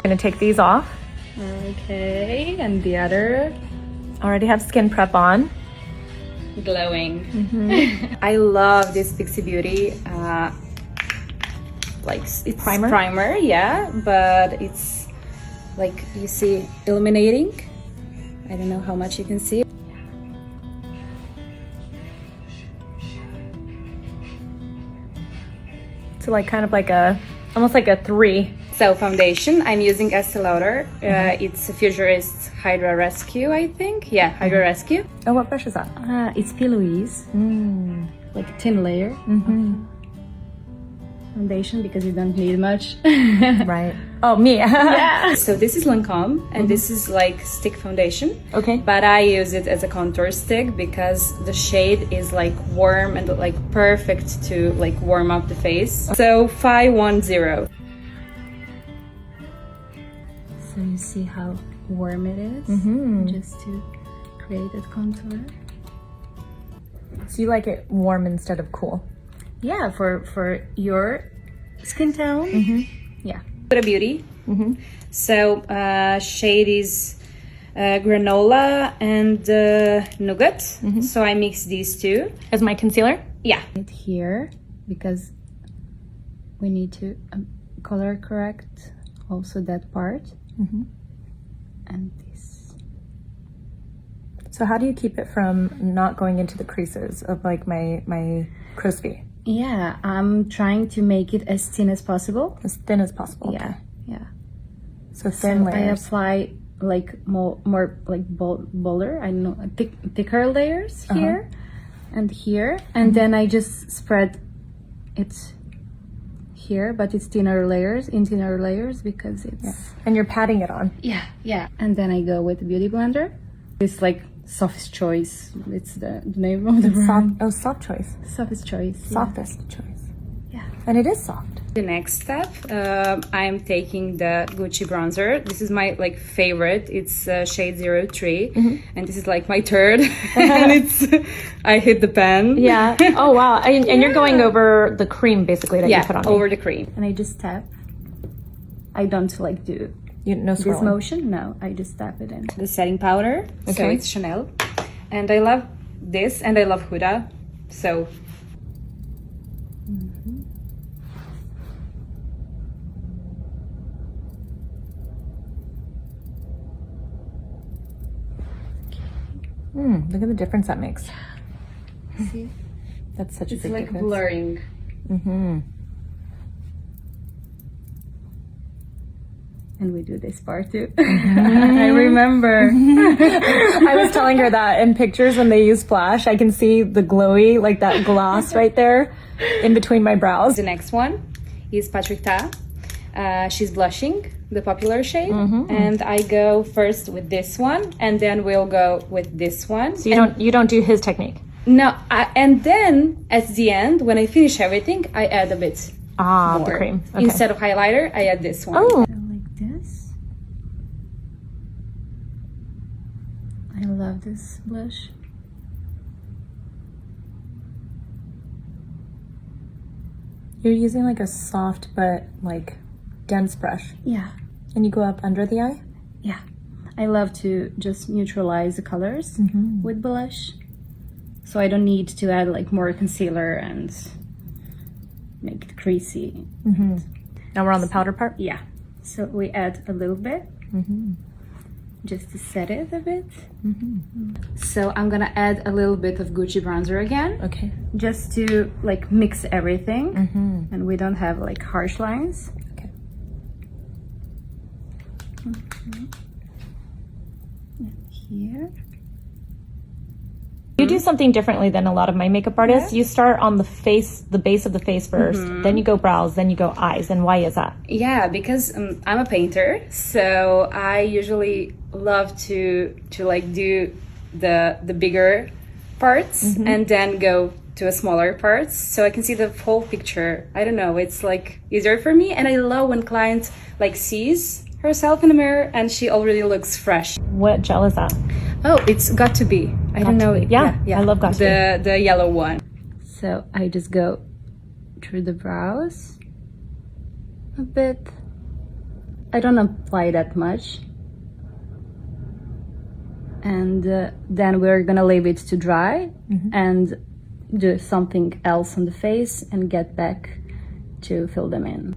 gonna take these off. Okay, and the other. Already have skin prep on. Glowing. I love this Pixie Beauty like it's primer, yeah, but it's like, you see, illuminating. I don't know how much you can see. So like kind of like almost like a 3. So foundation, I'm using Estee Lauder. It's a Futurist Hydra Rescue, I think. Yeah, Hydra Rescue. Oh, what brush is that? It's P. Louise. Like a thin layer. Foundation, because you don't need much. Right. Oh, me. Yeah. So this is Lancome, and this is like stick foundation. Okay. But I use it as a contour stick because the shade is like warm and like perfect to like warm up the face. So 510. So you see how warm it is, just to create that contour. So you like it warm instead of cool? Yeah, for your skin tone. Yeah. Huda Beauty. So shade is granola and nougat. So I mix these two As my concealer? Yeah. Here, because we need to color correct also that part. And this. So how do you keep it from not going into the creases of like my crow's feet? Yeah, I'm trying to make it as thin as possible. As thin as possible. Yeah, Okay. yeah. So thin layers. I apply like more like bolder, I don't know, thicker layers here and here, and then I just spread it here, but it's in thinner layers because it's And you're patting it on. yeah. And then I go with the beauty blender. It's like Softest Choice. It's the name of the brand. Soft choice. Softest Choice. Softest choice. Yeah. And it is soft. The next step, I'm taking the Gucci bronzer. This is my like favorite. It's shade 03, and this is like my third. And I hit the pen. Yeah. Oh wow. And you're going over the cream basically that you put on. Yeah, over the cream. And I just tap. I don't like do No this swirling. motion. No, I just tap it in. The setting powder. Okay. So it's Chanel, and I love this, and I love Huda. So. Look at the difference that makes. See? That's such a It's big like difference. blurring. And we do this part too. I remember. I was telling her that in pictures when they use flash, I can see the glowy, like that gloss right there in between my brows. The next one is Patrick Ta. She's blushing, the popular shade. And I go first with this one, and then we'll go with this one. So you don't do his technique? No, and then at the end, when I finish everything, I add a bit more. The cream. Okay. Instead of highlighter, I add this one. Oh. Like this. I love this blush. You're using like a soft but like dense brush. Yeah. And you go up under the eye? Yeah. I love to just neutralize the colors with blush. So I don't need to add like more concealer and make it creasy. Now we're on the powder part? Yeah. So we add a little bit just to set it a bit. So I'm gonna add a little bit of Gucci bronzer again. Okay. Just to like mix everything and we don't have like harsh lines. Okay. And here. You do something differently than a lot of my makeup artists. You start on the face, the base of the face first, then you go brows, then you go eyes. And why is that? Yeah, because I'm a painter, so I usually love to like do the bigger parts and then go to a smaller parts so I can see the whole picture. I don't know, it's like easier for me, and I love when clients like sees herself in the mirror and she already looks fresh. What gel is that? Oh, it's Got to Be. I don't know. Yeah, I love Got to Be. The yellow one. So I just go through the brows a bit I don't apply that much. And then we're gonna leave it to dry and do something else on the face and get back to fill them in.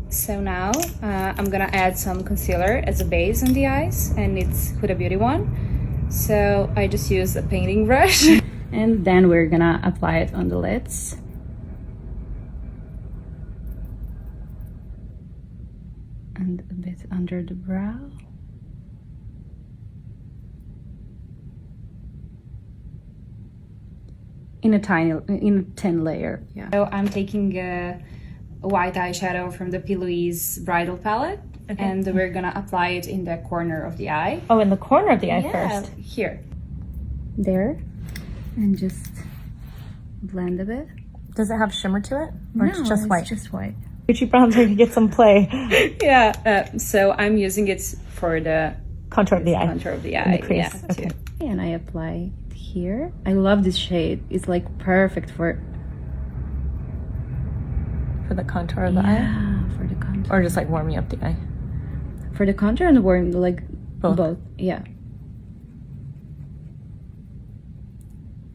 So now I'm gonna add some concealer as a base on the eyes, and it's Huda Beauty one. So I just use a painting brush. And then we're gonna apply it on the lids. And a bit under the brow. In a thin layer, yeah. So I'm taking a white eyeshadow from the P. Louise Bridal Palette, and we're gonna apply it in the corner of the eye. Oh, in the corner of the eye first. Here. There. And just blend a bit. Does it have shimmer to it? Or No, it's just white? It's just white. Gucci bronzer to get some play. Yeah, so I'm using it for the Contour of the eye. contour of the In eye. the crease. Yeah, Okay. too. And I apply it here. I love this shade. It's like perfect for For the contour of the eye? for the contour. Or just like warming up the eye? For the contour and warm, like Both. Yeah.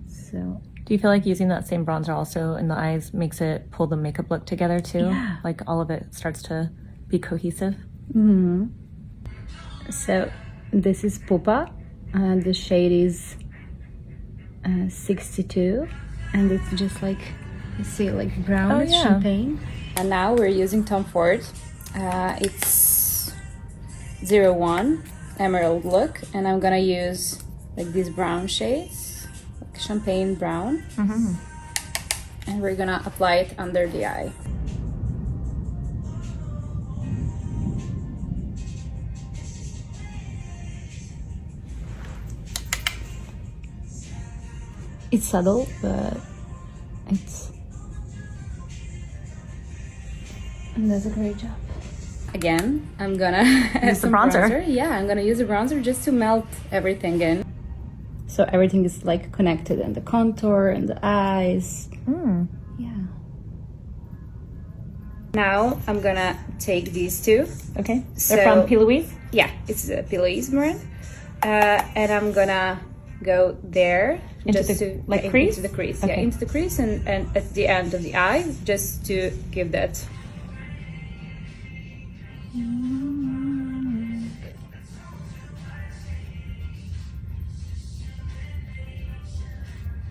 So Do you feel like using that same bronzer also in the eyes makes it pull the makeup look together too? Yeah. Like all of it starts to be cohesive? So this is Pupa. The shade is 62, and it's just like, you see, like brownish champagne. And now we're using Tom Ford. It's 01 Emerald look, and I'm gonna use like these brown shades, like champagne brown, and we're gonna apply it under the eye. It's subtle, but and does a great job. Again, I'm gonna add Use the some bronzer. Yeah, I'm gonna use the bronzer just to melt everything in. So everything is like connected, and the contour and the eyes. Yeah. Now I'm gonna take these two. Okay. So- They're from P. Louise? Yeah, it's the P. Louise brand. And I'm gonna go there Into just the, to like, crease? into the crease. Okay. Yeah, into the crease and at the end of the eye, just to give that.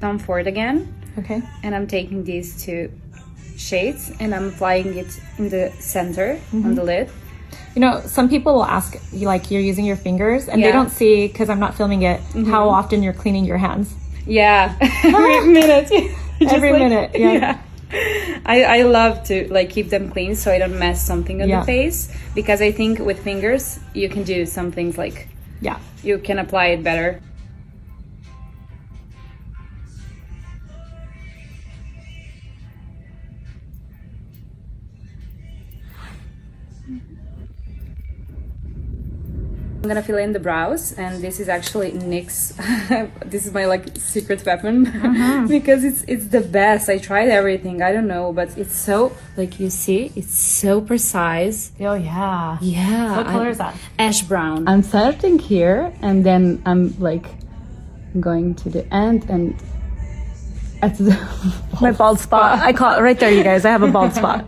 Tom Ford again, Okay. and I'm taking these two shades and I'm applying it in the center on the lid. You know, some people will ask, like, you're using your fingers, and they Yeah. don't see, because I'm not filming it, how often you're cleaning your hands. Yeah, every minute. Just Every minute, yeah. I love to like keep them clean so I don't mess something on Yeah. the face, because I think with fingers you can do some things like Yeah. you can apply it better. I'm gonna fill in the brows, and this is actually NYX. This is my like secret weapon because it's the best. I tried everything. I don't know, but it's so like you see, it's so precise. Oh, yeah. Yeah. What color is that? Ash brown. I'm starting here, and then I'm like going to the end and at the My bald spot. I call it right there, you guys. I have a bald spot.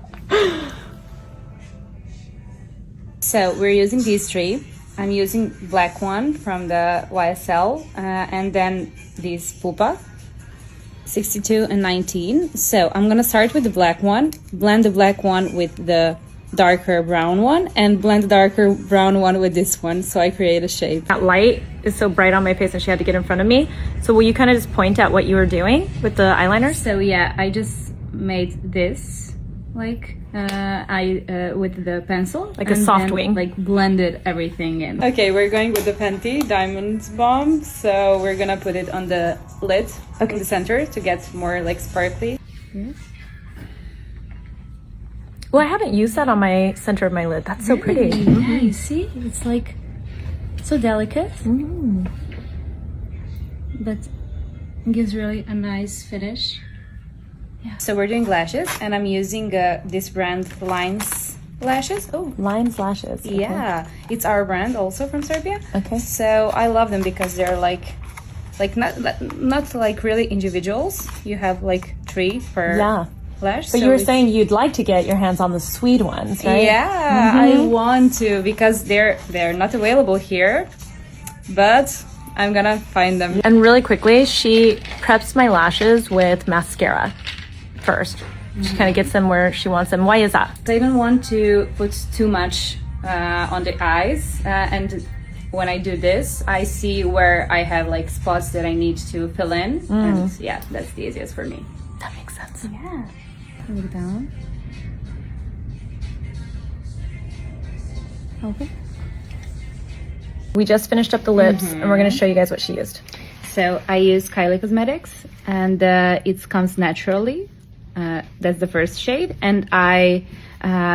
So we're using these three. I'm using black one from the YSL, and then these Pupa, 62 and 19. So I'm gonna start with the black one, blend the black one with the darker brown one, and blend the darker brown one with this one, so I create a shape. That light is so bright on my face, and she had to get in front of me. So will you kind of just point at what you were doing with the eyeliners? So yeah, I just made this like with the pencil, Like a and soft then, wing. like blended everything in. Okay, we're going with the Fenty Diamond Bomb, so we're gonna put it on the lid, in the center, to get more like sparkly. Well, I haven't used that on my center of my lid. That's so pretty. yeah, you see, it's like so delicate, but it gives really a nice finish. So we're doing lashes, and I'm using this brand Lines lashes. Oh, Limes lashes. Okay. yeah, it's our brand also from Serbia. Okay. So I love them because they're like not like really individuals. You have like 3 per Yeah. lash. But so you were it's- saying you'd like to get your hands on the Swede ones, right? Yeah, I want to because they're not available here, but I'm gonna find them. And really quickly, she preps my lashes with mascara first. She kind of gets them where she wants them. Why is that? I don't want to put too much on the eyes, and when I do this, I see where I have like spots that I need to fill in, and yeah, that's the easiest for me. That makes sense. Yeah, look down. Okay. We just finished up the lips, and we're going to show you guys what she used. So I use Kylie Cosmetics, and it comes naturally. That's the first shade, and I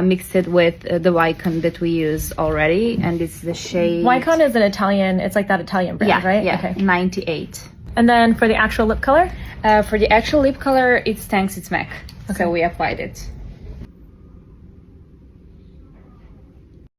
mixed it with the Wycon that we use already, and it's the shade. Wycon is an Italian, it's like that Italian brand, Yeah, right? yeah, Okay. 98. And then for the actual lip color? For the actual lip color, it's Thanks It's MAC. So we applied it.